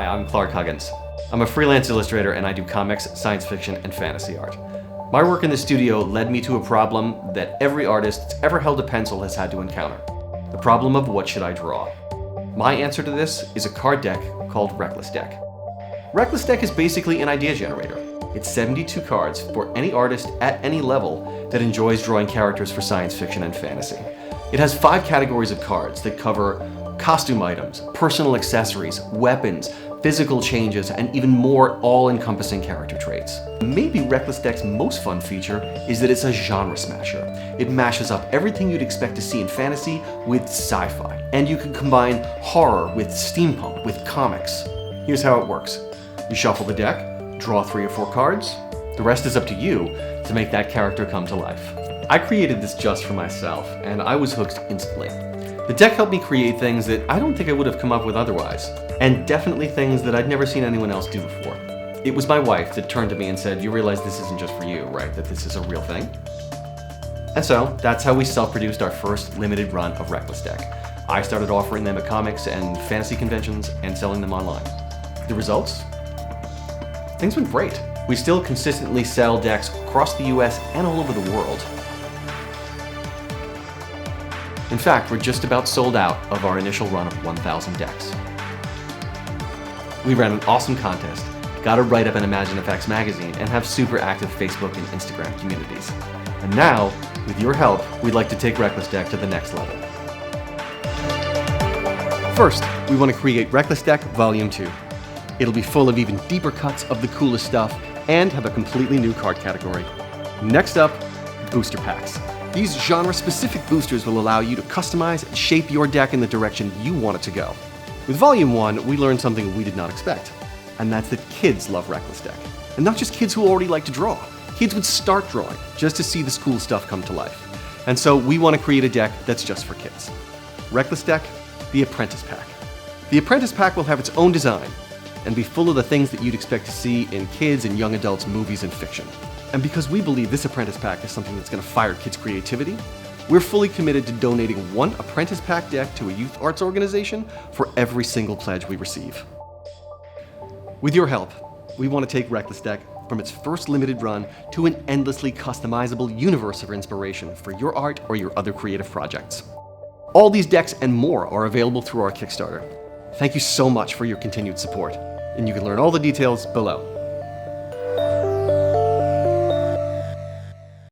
Hi, I'm Clark Huggins. I'm a freelance illustrator and I do comics, science fiction, and fantasy art. My work in the studio led me to a problem that every artist that's ever held a pencil has had to encounter. The problem of what should I draw? My answer to this is a card deck called Reckless Deck. Reckless Deck is basically an idea generator. It's 72 cards for any artist at any level that enjoys drawing characters for science fiction and fantasy. It has 5 categories of cards that cover costume items, personal accessories, weapons, physical changes, and even more all-encompassing character traits. Maybe Reckless Deck's most fun feature is that it's a genre smasher. It mashes up everything you'd expect to see in fantasy with sci-fi, and you can combine horror with steampunk, with comics. Here's how it works. You shuffle the deck, draw 3 or 4 cards. The rest is up to you to make that character come to life. I created this just for myself, and I was hooked instantly. The deck helped me create things that I don't think I would have come up with otherwise, and definitely things that I'd never seen anyone else do before. It was my wife that turned to me and said, "You realize this isn't just for you, right? That this is a real thing?" And so, that's how we self-produced our first limited run of Reckless Deck. I started offering them at comics and fantasy conventions and selling them online. The results? Things went great. We still consistently sell decks across the US and all over the world. In fact, we're just about sold out of our initial run of 1,000 decks. We ran an awesome contest, got a write-up in Imagine FX magazine, and have super active Facebook and Instagram communities. And now, with your help, we'd like to take Reckless Deck to the next level. First, we want to create Reckless Deck Volume 2. It'll be full of even deeper cuts of the coolest stuff and have a completely new card category. Next up, booster packs. These genre-specific boosters will allow you to customize and shape your deck in the direction you want it to go. With Volume 1, we learned something we did not expect, and that's that kids love Reckless Deck. And not just kids who already like to draw. Kids would start drawing just to see this cool stuff come to life. And so we want to create a deck that's just for kids. Reckless Deck, the Apprentice Pack. The Apprentice Pack will have its own design and be full of the things that you'd expect to see in kids and young adults' movies and fiction. And because we believe this Apprentice Pack is something that's going to fire kids' creativity, we're fully committed to donating 1 Apprentice Pack deck to a youth arts organization for every single pledge we receive. With your help, we want to take Reckless Deck from its first limited run to an endlessly customizable universe of inspiration for your art or your other creative projects. All these decks and more are available through our Kickstarter. Thank you so much for your continued support, and you can learn all the details below.